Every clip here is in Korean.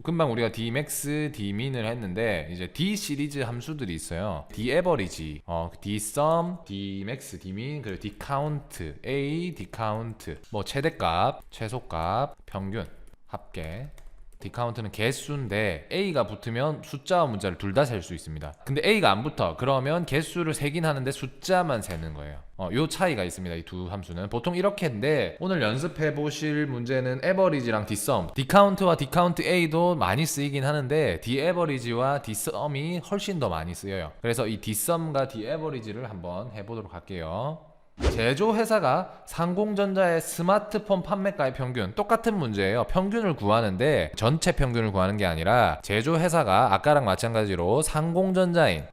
금방 우리가 dmax, dmin을 했는데 이제 d 시리즈 함수들이 있어요. daverage, dsum, dmax, dmin, 그리고 dcount, a, dcount, 뭐 최대값, 최소값, 평균, 합계. dcount는 개수인데 a가 붙으면 숫자와 문자를 둘 다 셀 수 있습니다. 근데 a가 안 붙어. 그러면 개수를 세긴 하는데 숫자만 세는 거예요. 요 차이가 있습니다. 이 두 함수는 보통 이렇게인데, 오늘 연습해 보실 문제는 average랑 dsum, dcount와 dcount a도 많이 쓰이긴 하는데 daverage와 dsum이 훨씬 더 많이 쓰여요. 그래서 이 dsum과 daverage를 한번 해보도록 할게요. 제조회사가 상공전자의 스마트폰 판매가의 평균, 똑같은 문제예요. 평균을 구하는데 전체 평균을 구하는 게 아니라 제조회사가 아까랑 마찬가지로 상공전자인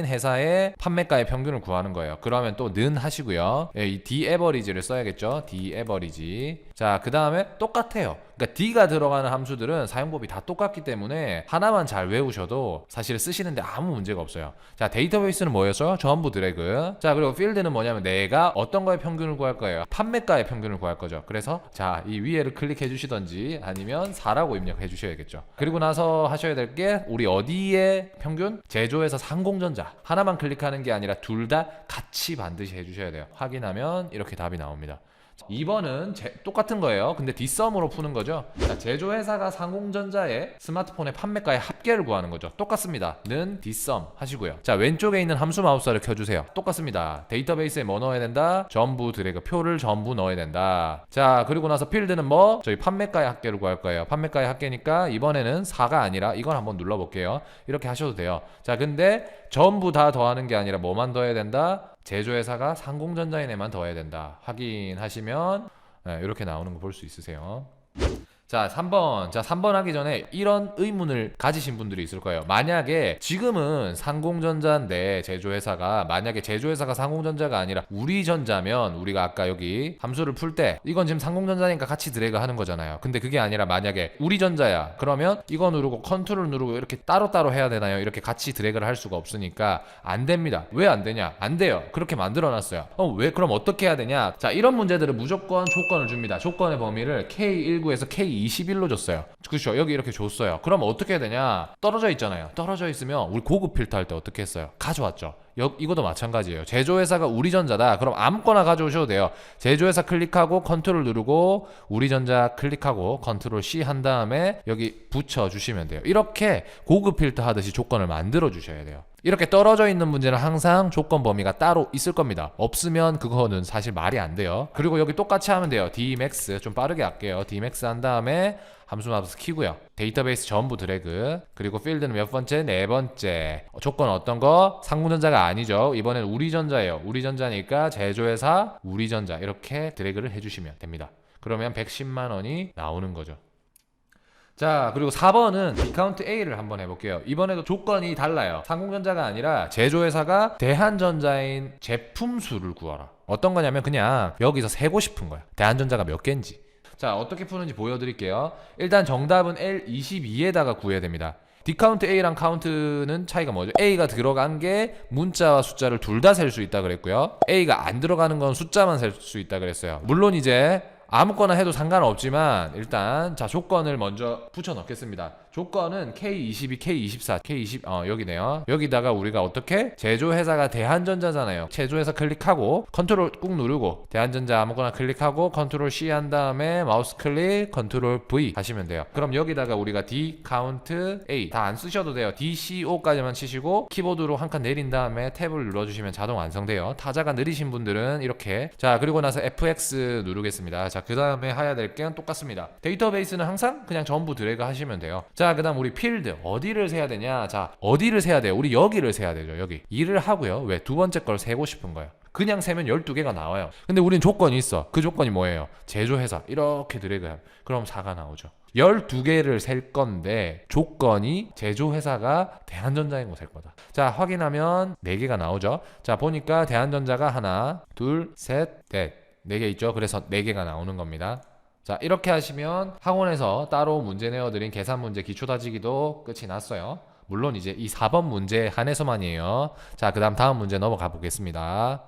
회사의 판매가의 평균을 구하는 거예요. 그러면 또 는 하시고요. 이 d-average를 써야겠죠. d-average. 자, 그 다음에 똑같아요. 그러니까 d가 들어가는 함수들은 사용법이 다 똑같기 때문에 하나만 잘 외우셔도 사실 쓰시는데 아무 문제가 없어요. 자, 데이터베이스는 뭐였어요? 전부 드래그. 자, 그리고 필드는 뭐냐면 내가 어떤 거의 평균을 구할 거예요? 판매가의 평균을 구할 거죠. 그래서 자, 이 위에를 클릭해 주시던지 아니면 4라고 입력해 주셔야겠죠. 그리고 나서 하셔야 될 게, 우리 어디에 평균? 제조회사 상공전자. 하나만 클릭하는 게 아니라 둘 다 같이 반드시 해 주셔야 돼요. 확인하면 이렇게 답이 나옵니다. 2번은 똑같은 거예요. 근데 뒷섬으로 푸는 거죠. 자, 제조회사가 상공전자의 스마트폰의 판매가의 합계를 구하는 거죠. 똑같습니다. 는 뒷섬 하시고요. 자, 왼쪽에 있는 함수 마우스를 켜주세요. 똑같습니다. 데이터베이스에 뭐 넣어야 된다? 전부 드래그, 표를 전부 넣어야 된다. 자, 그리고 나서 필드는 뭐? 저희 판매가의 합계를 구할 거예요. 판매가의 합계니까 이번에는 4가 아니라 이건 한번 눌러볼게요. 이렇게 하셔도 돼요. 자, 근데 전부 다 더하는 게 아니라 뭐만 더해야 된다? 제조회사가 상공전자인에만 더해야 된다. 확인하시면 이렇게 나오는 거 볼 수 있으세요. 자, 3번. 자, 3번 하기 전에 이런 의문을 가지신 분들이 있을 거예요. 만약에 지금은 상공전자인데 만약에 제조회사가 상공전자가 아니라 우리전자면, 우리가 아까 여기 함수를 풀 때 이건 지금 상공전자니까 같이 드래그 하는 거잖아요. 근데 그게 아니라 만약에 우리전자야. 그러면 이거 누르고 컨트롤 누르고 이렇게 따로따로 해야 되나요? 이렇게 같이 드래그를 할 수가 없으니까 안 됩니다. 왜 안 되냐? 안 돼요. 그렇게 만들어 놨어요. 왜? 그럼 어떻게 해야 되냐? 자, 이런 문제들은 무조건 조건을 줍니다. 조건의 범위를 K19에서 K21로 줬어요. 그렇죠. 여기 이렇게 줬어요. 그럼 어떻게 해야 되냐? 떨어져 있잖아요. 떨어져 있으면 우리 고급 필터 할 때 어떻게 했어요? 가져왔죠. 이것도 마찬가지예요. 제조회사가 우리전자다. 그럼 아무거나 가져오셔도 돼요. 제조회사 클릭하고 컨트롤 누르고 우리전자 클릭하고 컨트롤 C 한 다음에 여기 붙여주시면 돼요. 이렇게 고급 필터 하듯이 조건을 만들어 주셔야 돼요. 이렇게 떨어져 있는 문제는 항상 조건 범위가 따로 있을 겁니다. 없으면 그거는 사실 말이 안 돼요. 그리고 여기 똑같이 하면 돼요. dmax 좀 빠르게 할게요. dmax 한 다음에 함수 마우스 키고요. 데이터베이스 전부 드래그. 그리고 필드는 몇 번째? 네 번째. 조건 어떤 거? 상공전자가 아니죠. 이번엔 우리전자예요. 우리전자니까 제조회사 우리전자 이렇게 드래그를 해주시면 됩니다. 그러면 110만 원이 나오는 거죠. 자, 그리고 4번은 디카운트 A를 한번 해볼게요. 이번에도 조건이 달라요. 상공전자가 아니라 제조회사가 대한전자인 제품 수를 구하라. 어떤 거냐면 그냥 여기서 세고 싶은 거야. 대한전자가 몇 개인지. 자, 어떻게 푸는지 보여드릴게요. 일단 정답은 L22에다가 구해야 됩니다. 디카운트 A랑 카운트는 차이가 뭐죠? A가 들어간 게 문자와 숫자를 둘 다 셀 수 있다 그랬고요. A가 안 들어가는 건 숫자만 셀 수 있다 그랬어요. 물론 이제 아무거나 해도 상관없지만 일단 자, 조건을 먼저 붙여 넣겠습니다. 조건은 K22, K24, K20 여기네요. 여기다가 우리가 어떻게? 제조회사가 대한전자잖아요. 제조회사 클릭하고 컨트롤 꾹 누르고 대한전자 아무거나 클릭하고 컨트롤 C 한 다음에 마우스 클릭 컨트롤 V 하시면 돼요. 그럼 여기다가 우리가 D, 카운트, A 다 안 쓰셔도 돼요. DCO까지만 치시고 키보드로 한 칸 내린 다음에 탭을 눌러주시면 자동 완성돼요. 타자가 느리신 분들은 이렇게. 자, 그리고 나서 FX 누르겠습니다. 자, 그 다음에 해야 될 게 똑같습니다. 데이터베이스는 항상 그냥 전부 드래그 하시면 돼요. 자, 그 다음 우리 필드 어디를 세야 되냐? 자, 어디를 세야 돼요? 우리 여기를 세야 되죠. 여기 일을 하고요. 왜? 두 번째 걸 세고 싶은 거예요. 그냥 세면 12개가 나와요. 근데 우린 조건이 있어. 그 조건이 뭐예요? 제조회사 이렇게 드래그하면 그럼 4가 나오죠. 12개를 셀 건데 조건이 제조회사가 대한전자인 거 셀 거다. 자, 확인하면 4개가 나오죠. 자, 보니까 대한전자가 하나, 둘, 셋, 넷 4개 있죠. 그래서 4개가 나오는 겁니다. 자, 이렇게 하시면 학원에서 따로 문제 내어드린 계산 문제 기초 다지기도 끝이 났어요. 물론 이제 이 4번 문제에 한해서만이에요. 자, 그 다음 문제 넘어가 보겠습니다.